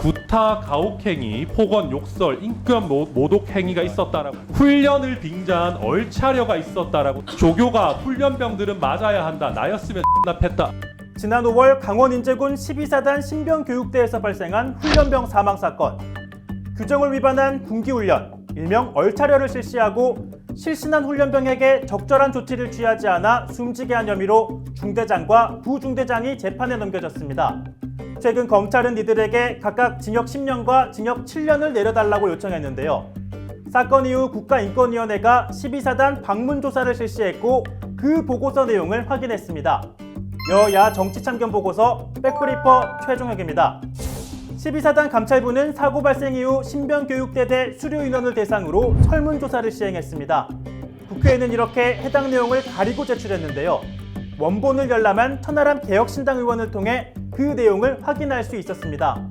구타, 가혹행위, 폭언, 욕설, 인권 모독 행위가 있었다라고, 훈련을 빙자한 얼차려가 있었다라고, 조교가 훈련병들은 맞아야 한다, 나였으면 납했다. 지난 5월 강원 인제군 12사단 신병교육대에서 발생한 훈련병 사망 사건. 규정을 위반한 군기훈련, 일명 얼차려를 실시하고 실신한 훈련병에게 적절한 조치를 취하지 않아 숨지게 한 혐의로 중대장과 부중대장이 재판에 넘겨졌습니다. 최근 검찰은 이들에게 각각 징역 10년과 징역 7년을 내려달라고 요청했는데요. 사건 이후 국가인권위원회가 12사단 방문조사를 실시했고 그 보고서 내용을 확인했습니다. 여야 정치참견 보고서 백브리퍼 최종혁입니다. 12사단 감찰부는 사고 발생 이후 신병교육대대 수료인원을 대상으로 설문조사를 시행했습니다. 국회에는 이렇게 해당 내용을 가리고 제출했는데요. 원본을 열람한 천하람 개혁신당 의원을 통해 그 내용을 확인할 수 있었습니다.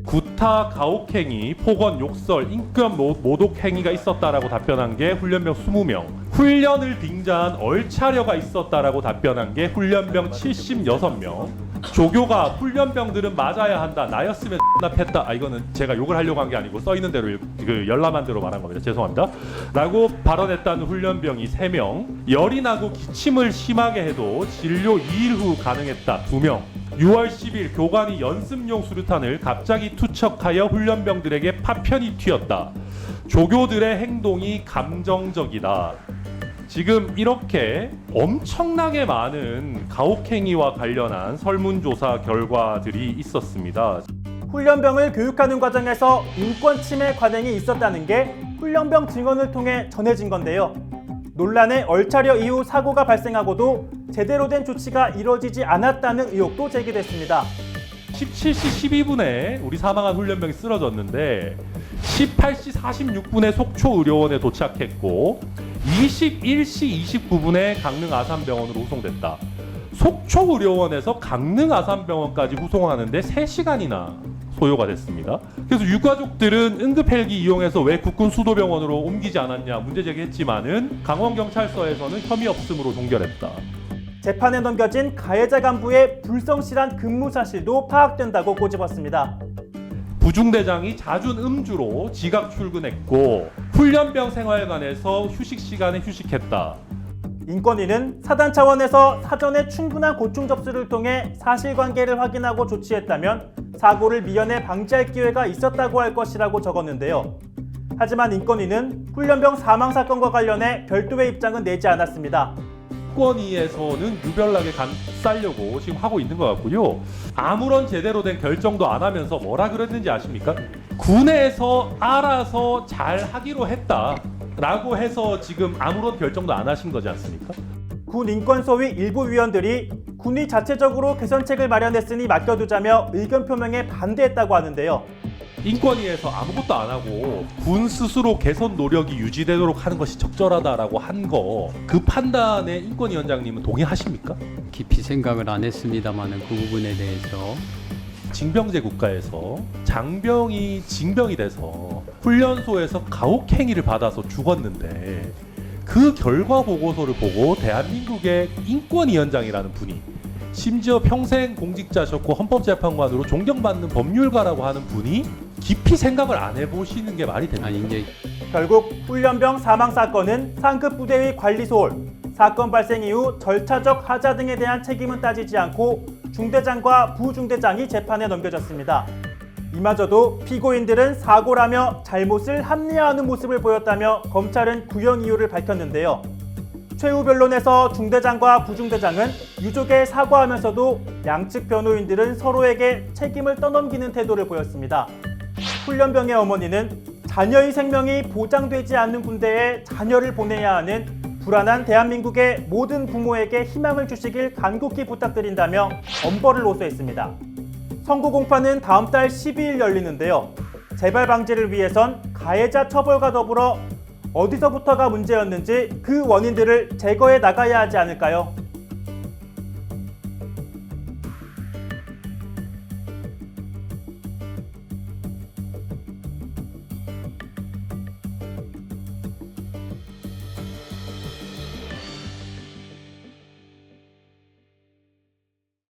구타, 가혹행위, 폭언, 욕설, 인권 모독 행위가 있었다라고 답변한 게 훈련병 20명, 훈련을 빙자한 얼차려가 있었다라고 답변한 게 훈련병 76명, 조교가 훈련병들은 맞아야 한다, 나였으면 납했다. 이거는 제가 욕을 하려고 한 게 아니고 써 있는 대로 열람한 대로 말한 겁니다. 죄송합니다. 라고 발언했다는 훈련병이 3명, 열이 나고 기침을 심하게 해도 진료 2일 후 가능했다 2명, 6월 10일 교관이 연습용 수류탄을 갑자기 투척하여 훈련병들에게 파편이 튀었다. 조교들의 행동이 감정적이다. 지금 이렇게 엄청나게 많은 가혹행위와 관련한 설문조사 결과들이 있었습니다. 훈련병을 교육하는 과정에서 인권 침해 관행이 있었다는 게 훈련병 증언을 통해 전해진 건데요. 논란의 얼차려 이후 사고가 발생하고도 제대로 된 조치가 이뤄지지 않았다는 의혹도 제기됐습니다. 17시 12분에 우리 사망한 훈련병이 쓰러졌는데 18시 46분에 속초의료원에 도착했고 21시 29분에 강릉 아산병원으로 후송됐다. 속초의료원에서 강릉 아산병원까지 후송하는데 3시간이나 소요가 됐습니다. 그래서 유가족들은 응급헬기 이용해서 왜 국군 수도병원으로 옮기지 않았냐 문제 제기했지만은 강원경찰서에서는 혐의 없음으로 종결했다. 재판에 넘겨진 가해자 간부의 불성실한 근무 사실도 파악된다고 꼬집었습니다. 부중대장이 잦은 음주로 지각 출근했고 훈련병 생활관에서 휴식 시간에 휴식했다. 인권위는 사단 차원에서 사전에 충분한 고충 접수를 통해 사실관계를 확인하고 조치했다면 사고를 미연에 방지할 기회가 있었다고 할 것이라고 적었는데요. 하지만 인권위는 훈련병 사망 사건과 관련해 별도의 입장은 내지 않았습니다. 인권위에서는 유별나게 감싸려고 지금 하고 있는 것 같고요. 아무런 제대로 된 결정도 안 하면서 뭐라 그랬는지 아십니까? 군에서 알아서 잘 하기로 했다 라고 해서 지금 아무런 결정도 안 하신 거지 않습니까? 군 인권소위 일부 위원들이 군이 자체적으로 개선책을 마련했으니 맡겨두자며 의견 표명에 반대했다고 하는데요. 인권위에서 아무것도 안 하고 군 스스로 개선 노력이 유지되도록 하는 것이 적절하다라고 한 거, 그 판단에 인권위원장님은 동의하십니까? 깊이 생각을 안 했습니다만 그 부분에 대해서 징병제 국가에서 장병이 징병이 돼서 훈련소에서 가혹행위를 받아서 죽었는데 그 결과 보고서를 보고 대한민국의 인권위원장이라는 분이, 심지어 평생 공직자셨고 헌법재판관으로 존경받는 법률가라고 하는 분이 깊이 생각을 안 해보시는 게 말이 됩니까? 이제 결국 훈련병 사망 사건은 상급 부대의 관리 소홀, 사건 발생 이후 절차적 하자 등에 대한 책임은 따지지 않고 중대장과 부중대장이 재판에 넘겨졌습니다. 이마저도 피고인들은 사고라며 잘못을 합리화하는 모습을 보였다며 검찰은 구형 이유를 밝혔는데요. 최후 변론에서 중대장과 부중대장은 유족에 사과하면서도 양측 변호인들은 서로에게 책임을 떠넘기는 태도를 보였습니다. 훈련병의 어머니는 자녀의 생명이 보장되지 않는 군대에 자녀를 보내야 하는 불안한 대한민국의 모든 부모에게 희망을 주시길 간곡히 부탁드린다며 엄벌을 호소했습니다. 선고 공판은 다음 달 12일 열리는데요. 재발 방지를 위해선 가해자 처벌과 더불어 어디서부터가 문제였는지 그 원인들을 제거해 나가야 하지 않을까요?